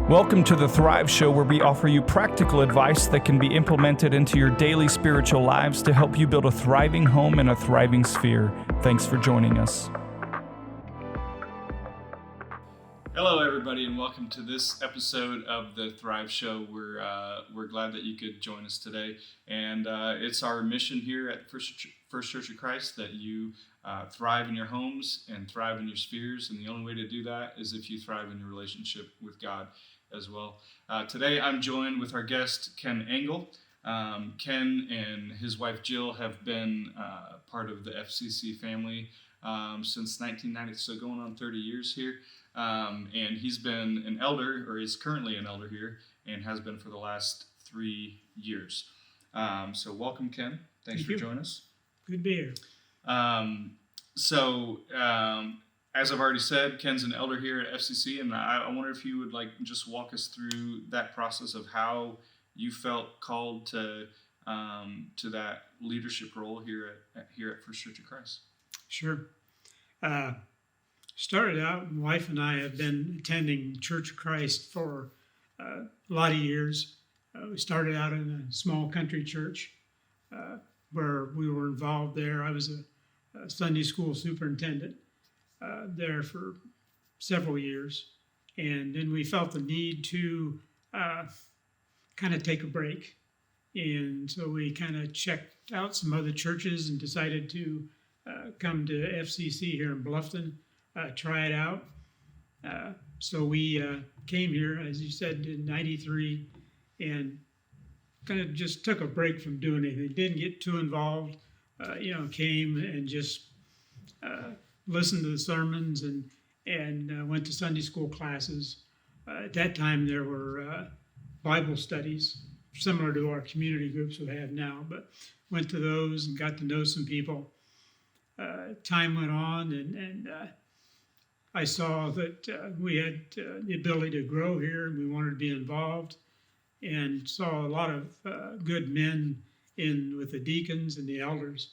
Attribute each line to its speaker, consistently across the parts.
Speaker 1: Welcome to the Thrive Show, where we offer you practical advice that can be implemented into your daily spiritual lives to help you build a thriving home and a thriving sphere. Thanks for joining us. Hello, everybody, and welcome to this episode of the Thrive Show. We're glad that you could join us today, and it's our mission here at First Church of Christ that you thrive in your homes and thrive in your spheres, and the only way to do that is if you thrive in your relationship with God as well. Today, I'm joined with our guest, Ken Engle. Ken and his wife Jill have been part of the FCC family since 1990, so going on 30 years here. And he's been an elder, or is currently an elder here, and has been for the last 3 years. So welcome, Ken. Thanks for joining us.
Speaker 2: Good to be here.
Speaker 1: As I've already said, Ken's an elder here at FCC, and I wonder if you would just walk us through that process of how you felt called to that leadership role here at First Church of Christ.
Speaker 2: Sure. Started out, my wife and I have been attending Church of Christ for a lot of years. We started out in a small country church where we were involved there. I was a Sunday school superintendent there for several years. And then we felt the need to kind of take a break. And so we kind of checked out some other churches and decided to come to FCC here in Bluffton. Try it out. So we came here, as you said, in 93, and kind of just took a break from doing anything. Didn't get too involved. Came and just listened to the sermons and went to Sunday school classes. At that time, there were Bible studies, similar to our community groups we have now, but went to those and got to know some people. Time went on, and I saw that we had the ability to grow here, and we wanted to be involved, and saw a lot of good men with the deacons and the elders.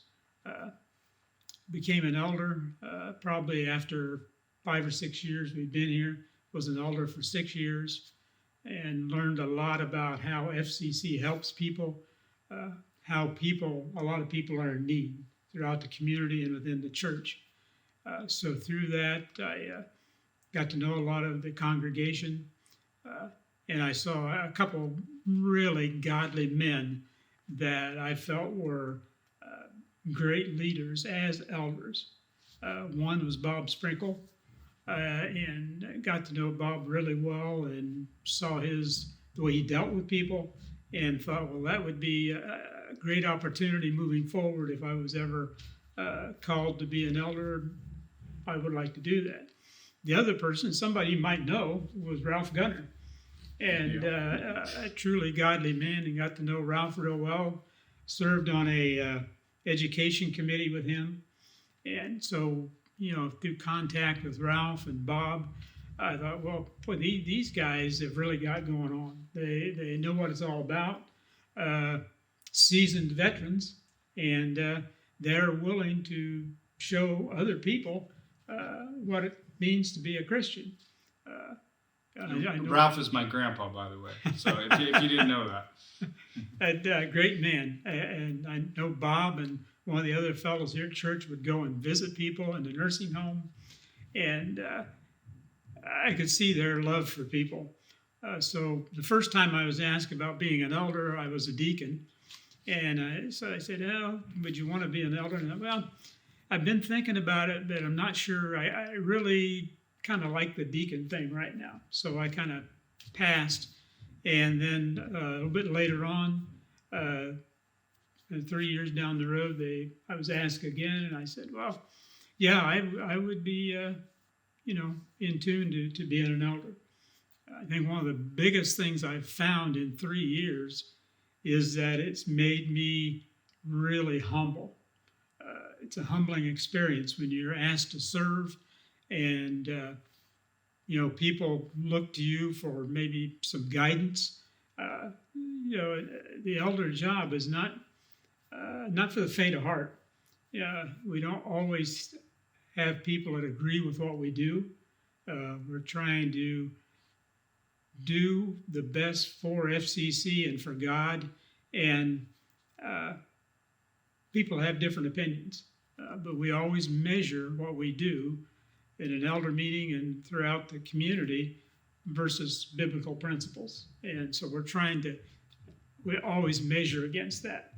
Speaker 2: Became an elder probably after 5 or 6 years we'd been here. Was an elder for 6 years, and learned a lot about how FCC helps people, how a lot of people are in need throughout the community and within the church. So through that, I got to know a lot of the congregation, and I saw a couple really godly men that I felt were great leaders as elders. One was Bob Sprinkle, and got to know Bob really well and saw the way he dealt with people, and thought, well, that would be a great opportunity moving forward. If I was ever called to be an elder, I would like to do that. The other person, somebody you might know, was Ralph Gunner, and a truly godly man, and got to know Ralph real well. Served on a education committee with him, and so through contact with Ralph and Bob, I thought, well, boy, these guys have really got going on. They know what it's all about. Seasoned veterans, and they're willing to show other people what it means to be a Christian. I know
Speaker 1: Ralph is my grandpa, by the way, so if you didn't know that.
Speaker 2: A great man. And I know Bob and one of the other fellows here at church would go and visit people in the nursing home, and I could see their love for people. So the first time I was asked about being an elder, I was a deacon, and so I said, "Oh, would you want to be an elder?" And well, I've been thinking about it, but I'm not sure. I really kind of like the deacon thing right now. So I kind of passed. And then a little bit later on, 3 years down the road, I was asked again, and I said, well, yeah, I would be, in tune to being an elder. I think one of the biggest things I've found in 3 years is that it's made me really humble. It's a humbling experience when you're asked to serve, and people look to you for maybe some guidance. The elder job is not for the faint of heart. We don't always have people that agree with what we do. We're trying to do the best for FCC and for God. And people have different opinions, but we always measure what we do in an elder meeting and throughout the community versus biblical principles. And so we always measure against that.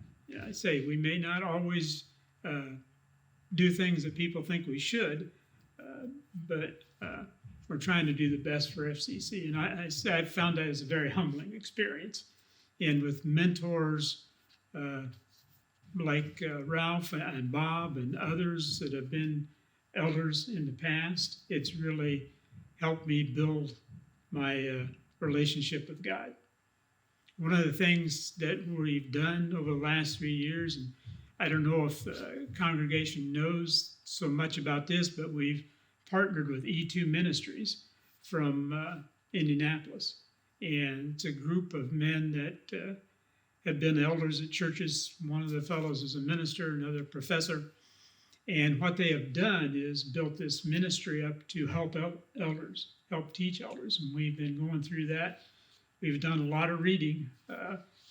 Speaker 2: I say we may not always do things that people think we should, but we're trying to do the best for FCC. And I found that as a very humbling experience. And with mentors like Ralph and Bob and others that have been elders in the past, it's really helped me build my relationship with God. One of the things that we've done over the last 3 years, and I don't know if the congregation knows so much about this, but we've partnered with E2 Ministries from Indianapolis. And it's a group of men that have been elders at churches. One of the fellows is a minister, another professor. And what they have done is built this ministry up to help out elders, help teach elders. And we've been going through that. We've done a lot of reading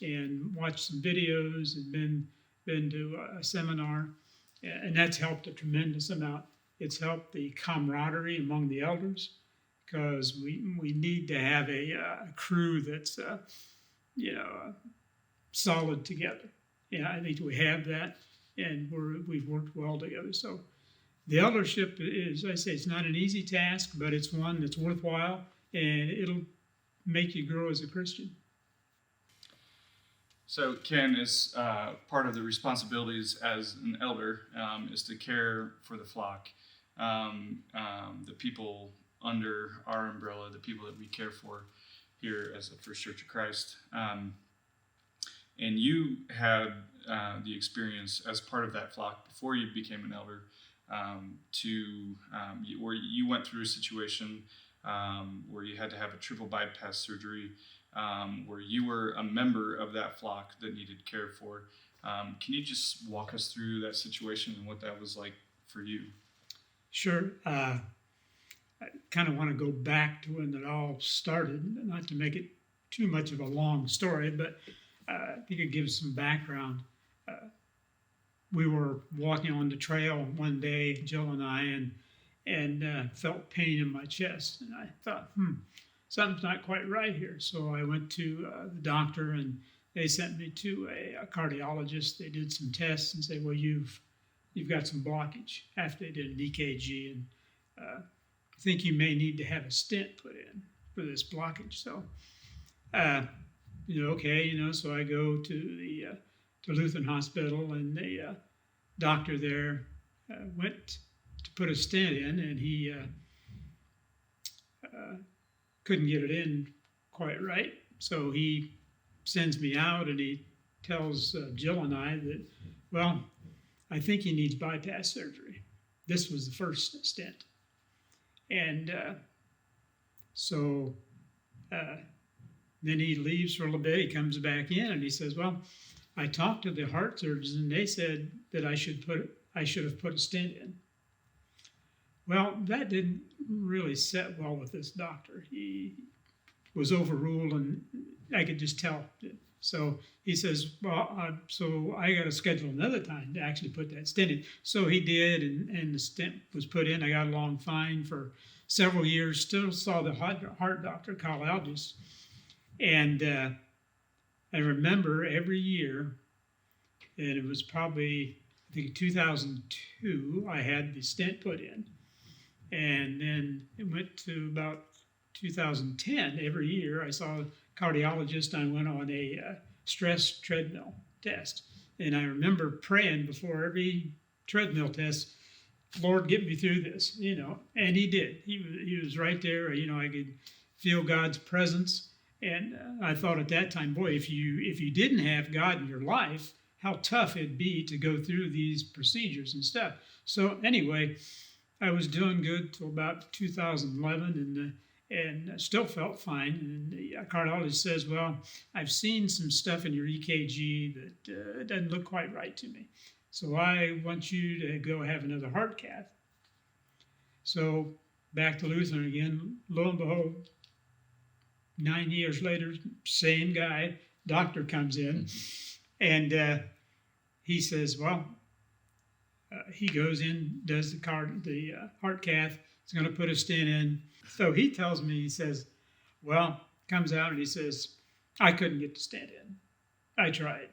Speaker 2: and watched some videos and been to a seminar. And that's helped a tremendous amount. It's helped the camaraderie among the elders, because we need to have a crew that's solid together. Yeah, I think we have that, and we've worked well together. So the eldership is, I say, it's not an easy task, but it's one that's worthwhile, and it'll make you grow as a Christian.
Speaker 1: So Ken, is part of the responsibilities as an elder is to care for the flock, the people under our umbrella, the people that we care for here as the First Church of Christ. And you had the experience as part of that flock before you became an elder, where you went through a situation where you had to have a triple bypass surgery, where you were a member of that flock that needed care for. Can you just walk us through that situation and what that was like for you? Sure.
Speaker 2: I kind of want to go back to when it all started, not to make it too much of a long story, but if you could give some background. We were walking on the trail one day, Jill and I, and felt pain in my chest. And I thought, something's not quite right here. So I went to the doctor, and they sent me to a cardiologist. They did some tests and said, well, you've got some blockage, after they did an EKG, and I think you may need to have a stent put in for this blockage. So, so I go to the Lutheran Hospital, and the doctor there went to put a stent in, and he couldn't get it in quite right. So he sends me out, and he tells Jill and I that, well, I think he needs bypass surgery. This was the first stent. And then he leaves for a little bit. He comes back in, and he says, well, I talked to the heart surgeons, and they said that I should have put a stent in. Well, that didn't really set well with this doctor. He was overruled, and I could just tell. So he says, well, so I got to schedule another time to actually put that stent in. So he did, and the stent was put in. I got along fine for several years, still saw the heart doctor, cardiologist. And I remember every year, and it was probably, I think 2002, I had the stent put in. And then it went to about 2010. Every year I saw a cardiologist. I went on a stress treadmill test. And I remember praying before every treadmill test, Lord, get me through this, and he did. He was right there. I could feel God's presence. And I thought at that time, boy, if you didn't have God in your life, how tough it'd be to go through these procedures and stuff. So anyway, I was doing good till about 2011, and still felt fine. And the cardiologist says, well, I've seen some stuff in your EKG that doesn't look quite right to me. So I want you to go have another heart cath. So back to Lutheran again. Lo and behold, 9 years later, same guy, doctor comes in, and he says, well, he goes in, does the heart cath. He's going to put a stent in. So he tells me, he says, well, comes out and he says, I couldn't get the stent in. I tried.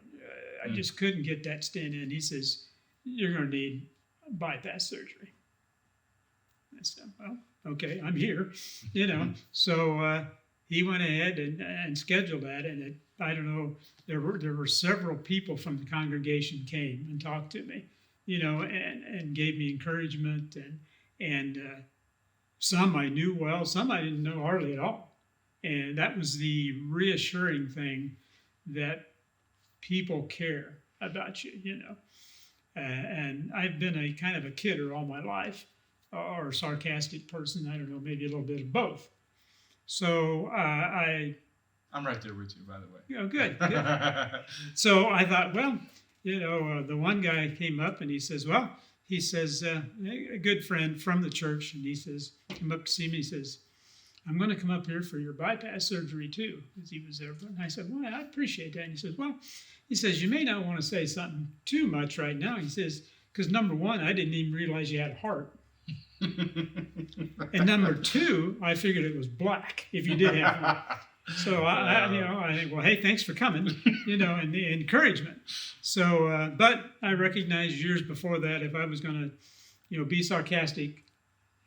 Speaker 2: I just couldn't get that stent in. He says, you're going to need bypass surgery. I said, well, okay, I'm here, So he went ahead and scheduled that. And I don't know, there were several people from the congregation came and talked to me, and gave me encouragement. And some I knew well, some I didn't know hardly at all. And that was the reassuring thing, that people care about you, And I've been a kind of a kidder all my life, or a sarcastic person. I don't know, maybe a little bit of both. So
Speaker 1: I'm right there with you, by the way.
Speaker 2: Good. So I thought, well, the one guy came up and he says, a good friend from the church, and he says, came up to see me, he says, I'm going to come up here for your bypass surgery too, because he was there. And I said, well, I appreciate that. And he says, well, you may not want to say something too much right now. He says, because number one, I didn't even realize you had a heart. And number two, I figured it was black if you did have one. So I think, well, hey, thanks for coming, and the encouragement. So, but I recognized years before that, if I was going to, be sarcastic,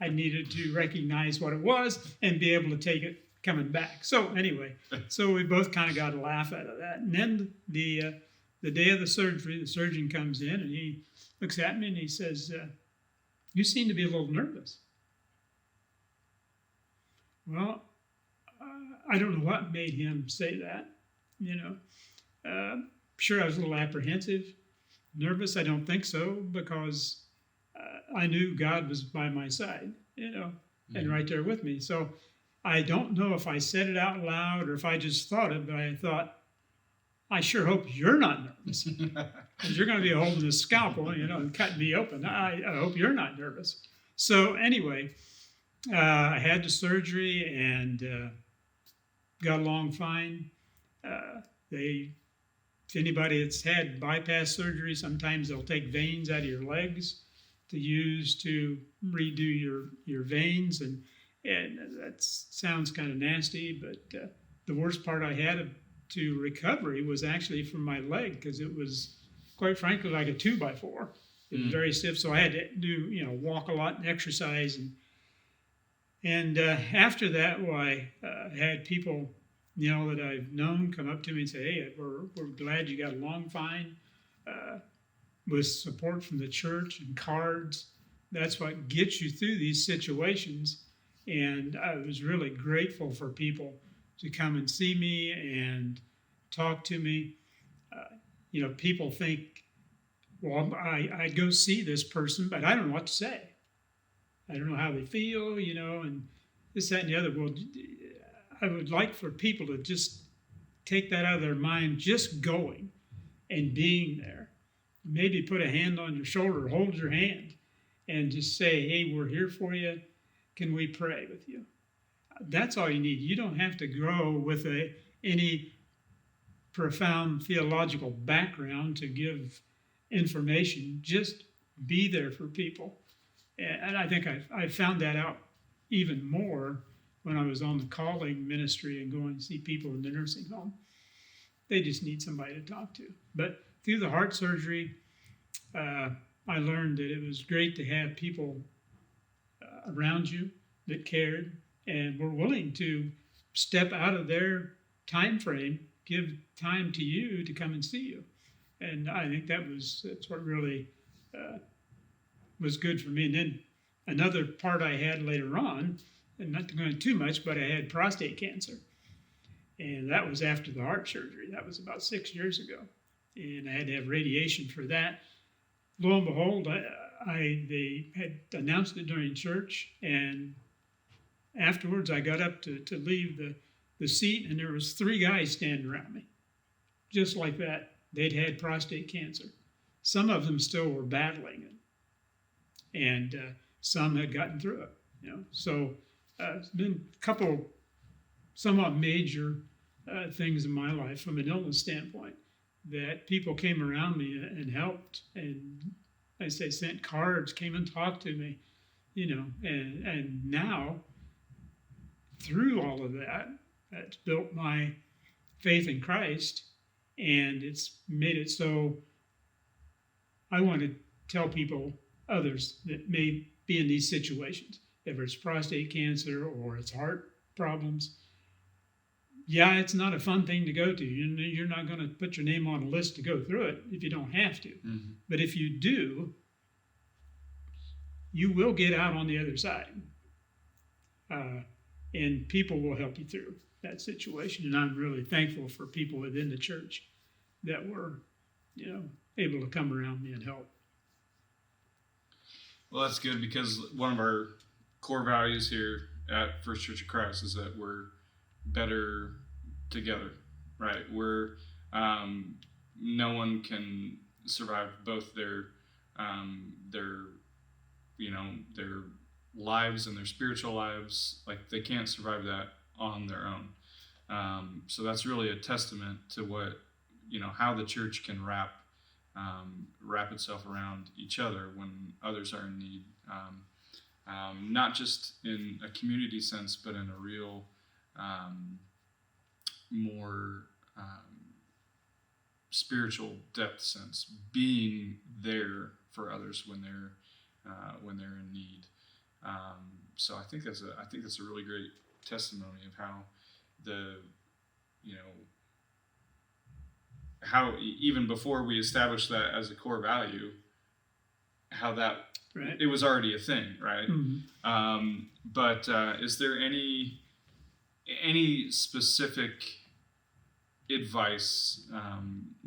Speaker 2: I needed to recognize what it was and be able to take it coming back. So anyway, we both kind of got a laugh out of that. And then the day of the surgery, the surgeon comes in and he looks at me and he says, you seem to be a little nervous. Well, I don't know what made him say that, Sure, I was a little apprehensive. Nervous, I don't think so, because I knew God was by my side, and right there with me. So I don't know if I said it out loud or if I just thought it, but I thought, I sure hope you're not nervous, because you're going to be holding a scalpel, and cutting me open. I hope you're not nervous. So anyway, I had the surgery and got along fine. If anybody that's had bypass surgery, sometimes they'll take veins out of your legs to use to redo your veins, and that sounds kind of nasty, but the worst part I had to recovery was actually from my leg, because it was, quite frankly, like a 2x4. It was very stiff, so I had to do, walk a lot and exercise, and after that, I had people, that I've known come up to me and say, hey, we're glad you got along fine. With support from the church and cards. That's what gets you through these situations. And I was really grateful for people to come and see me and talk to me. People think, well, I go see this person, but I don't know what to say. I don't know how they feel, and this, that, and the other. Well, I would like for people to just take that out of their mind, just going and being there. Maybe put a hand on your shoulder, hold your hand, and just say, hey, we're here for you. Can we pray with you? That's all you need. You don't have to grow with any profound theological background to give information. Just be there for people. And I think I found that out even more when I was on the calling ministry and going to see people in the nursing home. They just need somebody to talk to. But through the heart surgery, I learned that it was great to have people around you that cared and were willing to step out of their time frame, give time to you to come and see you. And I think that's what really was good for me. And then another part I had later on, and not to go into too much, but I had prostate cancer. And that was after the heart surgery. That was about 6 years ago. And I had to have radiation for that. Lo and behold, they had announced it during church, and afterwards I got up to leave the seat, and there was 3 guys standing around me, just like that. They'd had prostate cancer. Some of them still were battling it, and some had gotten through it. So it's been a couple somewhat major things in my life from an illness standpoint, that people came around me and helped, and I say sent cards, came and talked to me, and now through all of that, that's built my faith in Christ, and it's made it so I want to tell people, others that may be in these situations, if it's prostate cancer or it's heart problems. Yeah, it's not a fun thing to go to. You're not going to put your name on a list to go through it if you don't have to. Mm-hmm. But if you do, you will get out on the other side. And people will help you through that situation. And I'm really thankful for people within the church that were, able to come around me and help.
Speaker 1: Well, that's good, because one of our core values here at First Church of Christ is that we're better together, right? We're no one can survive both their lives and their spiritual lives. Like, they can't survive that on their own. So that's really a testament to what, how the church can wrap itself around each other when others are in need, not just in a community sense, but in a real, more spiritual depth sense, being there for others when they're in need. So I think that's a really great testimony of how how even before we established that as a core value, how that right. It was already a thing, right? Mm-hmm. But is there any specific advice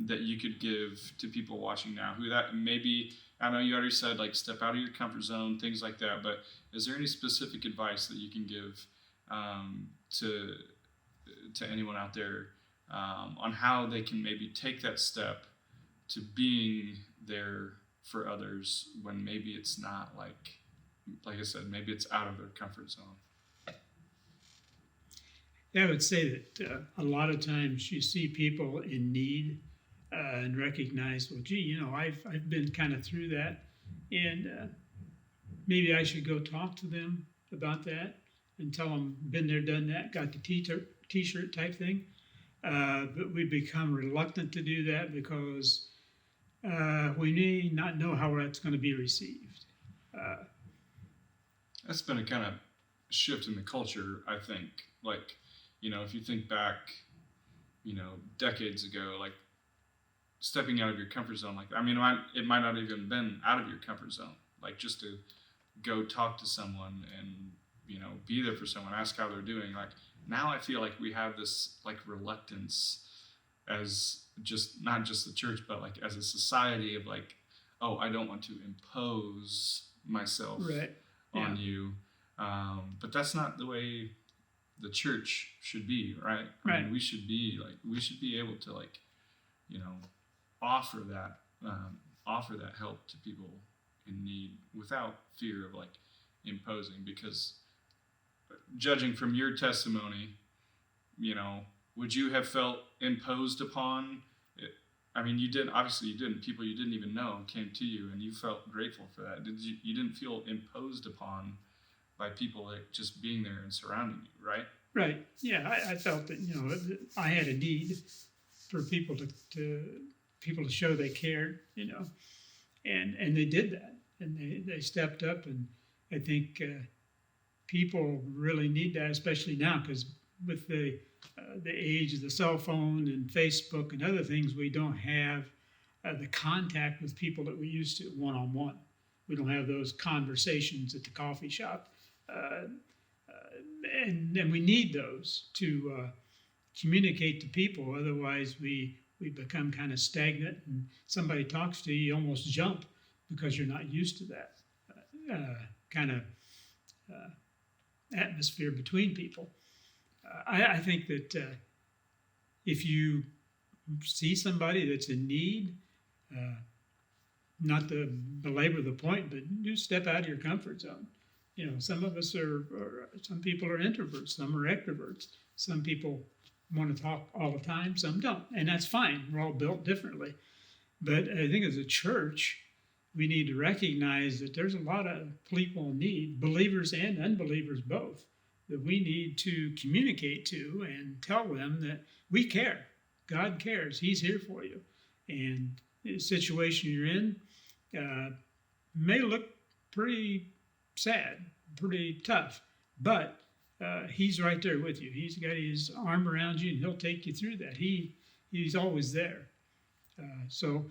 Speaker 1: that you could give to people watching now who that maybe, I know you already said, like, step out of your comfort zone, things like that, but is there any specific advice that you can give to anyone out there on how they can maybe take that step to being there for others when maybe it's not like I said, maybe it's out of their comfort zone?
Speaker 2: Yeah, I would say that a lot of times you see people in need and recognize, well, gee, I've been kind of through that, and maybe I should go talk to them about that and tell them, been there, done that, got the t-shirt type thing. But we become reluctant to do that because we may not know how that's going to be received.
Speaker 1: That's been a kind of shift in the culture, I think. Like, if you think back, decades ago, like, stepping out of your comfort zone, like, it might not even been out of your comfort zone, like, just to go talk to someone and, be there for someone, ask how they're doing. Like, now I feel like we have this, like, reluctance as not just the church, but, like, as a society of, like, oh, I don't want to impose myself right. on you. But that's not the way the church should be, right?
Speaker 2: Right.
Speaker 1: We should be able to, like, offer that help to people in need without fear of, like, imposing. Because judging from your testimony, would you have felt imposed upon? You didn't. People you didn't even know came to you, and you felt grateful for that. You didn't feel imposed upon by people, like, just being there and surrounding you, right?
Speaker 2: Right. Yeah, I felt that I had a need for people to show they cared, and they did that, and they stepped up, and I think people really need that, especially now, because with the age of the cell phone and Facebook and other things, we don't have the contact with people that we used to one-on-one. We don't have those conversations at the coffee shop. And we need those to communicate to people. Otherwise, we become kind of stagnant, and somebody talks to you, you almost jump because you're not used to that kind of atmosphere between people. I think that if you see somebody that's in need, not to belabor the point, but do step out of your comfort zone. Some of us some people are introverts, some are extroverts. Some people want to talk all the time, some don't, and that's fine. We're all built differently. But I think as a church, we need to recognize that there's a lot of people in need, believers and unbelievers both, that we need to communicate to and tell them that we care. God cares. He's here for you. And the situation you're in may look pretty sad, pretty tough, but he's right there with you. He's got his arm around you, and he'll take you through that. He's always there. So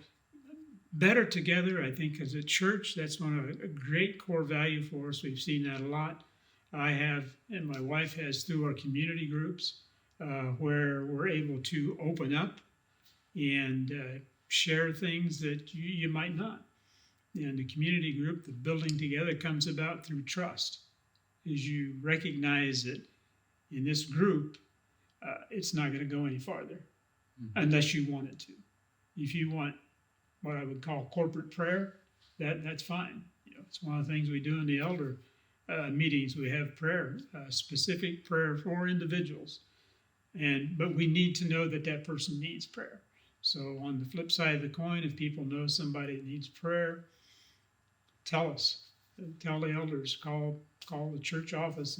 Speaker 2: better together, I think, as a church, that's one of a great core value for us. We've seen that a lot. I have, and my wife has, through our community groups, where we're able to open up and share things that you might not. And the community group, the building together, comes about through trust. As you recognize that in this group, it's not going to go any farther unless you want it to. If you want what I would call corporate prayer, that's fine. It's one of the things we do in the elder meetings. We have prayer, specific prayer for individuals, but we need to know that person needs prayer. So on the flip side of the coin, if people know somebody needs prayer, tell us. Tell the elders, call the church office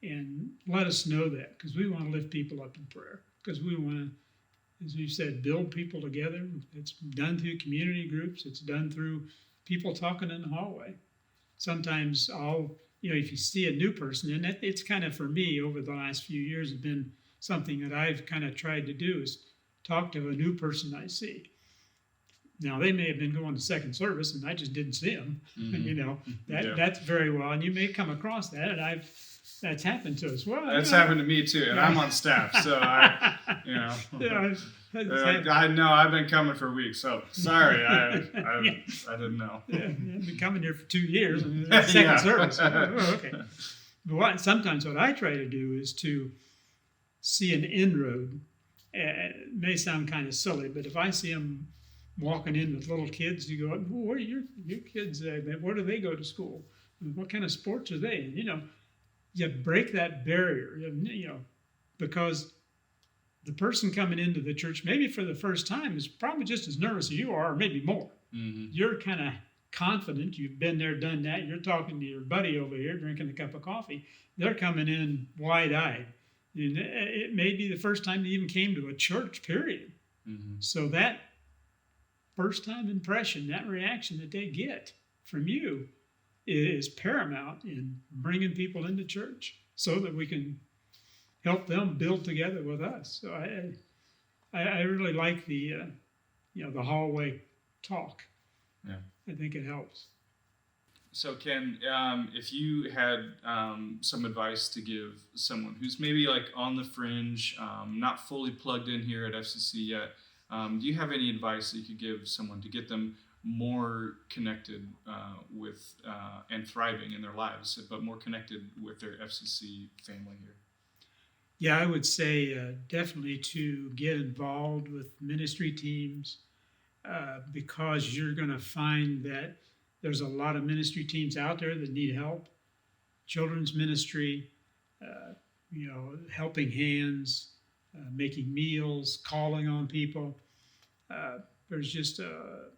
Speaker 2: and let us know that, because we want to lift people up in prayer, because we want to, as you said, build people together. It's done through community groups. It's done through people talking in the hallway. Sometimes if you see a new person, and it's kind of, for me, over the last few years, has been something that I've kind of tried to do, is talk to a new person I see. Now, they may have been going to second service, and I just didn't see them. That's very well. And you may come across that, and that's happened to us. Well,
Speaker 1: that's happened to me too, and I'm on staff, so I know I've been coming for weeks. So sorry, I didn't know.
Speaker 2: Yeah, I've been coming here for 2 years, and second service. Oh, okay. But sometimes what I try to do is to see an inroad. It may sound kind of silly, but if I see them walking in with little kids, you go, where are your kids? Where do they go to school? What kind of sports are they in? You break that barrier, because the person coming into the church, maybe for the first time, is probably just as nervous as you are, or maybe more. Mm-hmm. You're kind of confident. You've been there, done that. You're talking to your buddy over here, drinking a cup of coffee. They're coming in wide-eyed. And it may be the first time they even came to a church, period. Mm-hmm. So that first-time impression, that reaction that they get from you, is paramount in bringing people into church so that we can help them build together with us. So I really like the hallway talk. Yeah, I think it helps.
Speaker 1: So Ken, if you had some advice to give someone who's maybe like on the fringe, not fully plugged in here at FCC yet, do you have any advice that you could give someone to get them more connected with and thriving in their lives, but more connected with their FCC family here?
Speaker 2: Yeah, I would say definitely to get involved with ministry teams, because you're going to find that there's a lot of ministry teams out there that need help. Children's ministry, helping hands, making meals, calling on people. There's just a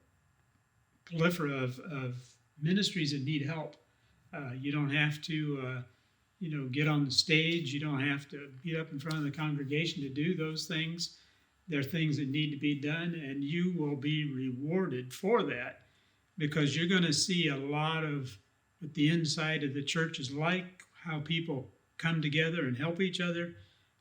Speaker 2: plethora of ministries that need help. You don't have to, get on the stage. You don't have to get up in front of the congregation to do those things. They're things that need to be done, and you will be rewarded for that, because you're going to see a lot of what the inside of the church is like, how people come together and help each other.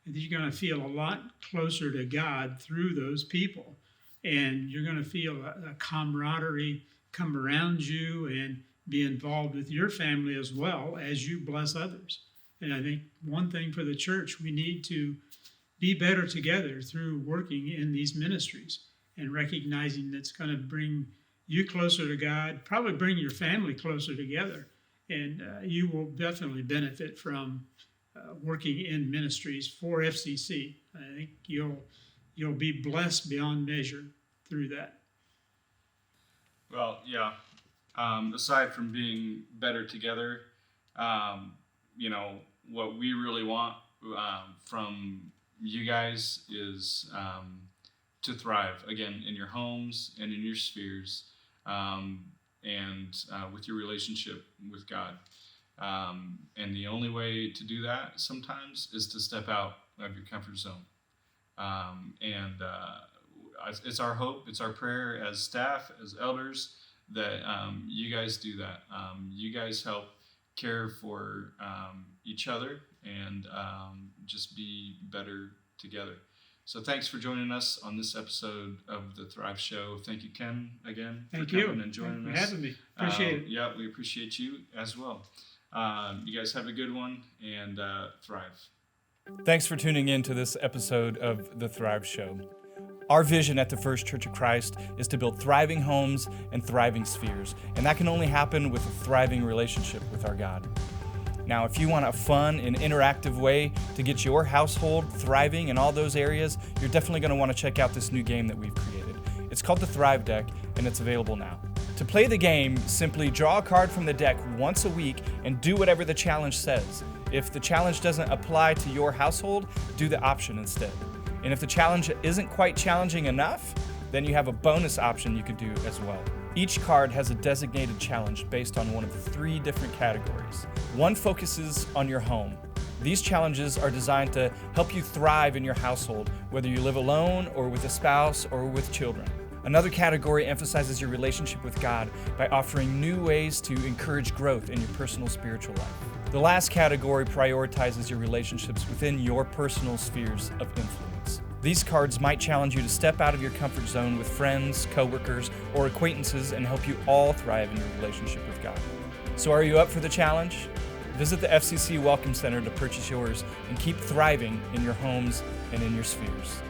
Speaker 2: And you're going to feel a lot closer to God through those people. And you're going to feel a camaraderie come around you and be involved with your family as well as you bless others. And I think one thing for the church, we need to be better together through working in these ministries and recognizing that's going to bring you closer to God, probably bring your family closer together. And you will definitely benefit from working in ministries for FCC. I think you'll be blessed beyond measure through that.
Speaker 1: Well, yeah. Aside from being better together, what we really want from you guys is to thrive, again, in your homes and in your spheres, and with your relationship with God. And the only way to do that sometimes is to step out of your comfort zone. It's our hope, it's our prayer as staff, as elders, that you guys do that. You guys help care for each other and just be better together. So thanks for joining us on this episode of the Thrive Show. Thank you, Ken, again, for coming and joining us.
Speaker 2: Thank you for having me. Appreciate it.
Speaker 1: Yeah, we appreciate you as well. You guys have a good one, and thrive.
Speaker 3: Thanks for tuning in to this episode of The Thrive Show. Our vision at the First Church of Christ is to build thriving homes and thriving spheres, and that can only happen with a thriving relationship with our God. Now, if you want a fun and interactive way to get your household thriving in all those areas, you're definitely going to want to check out this new game that we've created. It's called the Thrive Deck, and it's available now. To play the game, simply draw a card from the deck once a week and do whatever the challenge says. If the challenge doesn't apply to your household, do the option instead. And if the challenge isn't quite challenging enough, then you have a bonus option you could do as well. Each card has a designated challenge based on one of the 3 different categories. One focuses on your home. These challenges are designed to help you thrive in your household, whether you live alone or with a spouse or with children. Another category emphasizes your relationship with God by offering new ways to encourage growth in your personal spiritual life. The last category prioritizes your relationships within your personal spheres of influence. These cards might challenge you to step out of your comfort zone with friends, coworkers, or acquaintances and help you all thrive in your relationship with God. So are you up for the challenge? Visit the FCC Welcome Center to purchase yours and keep thriving in your homes and in your spheres.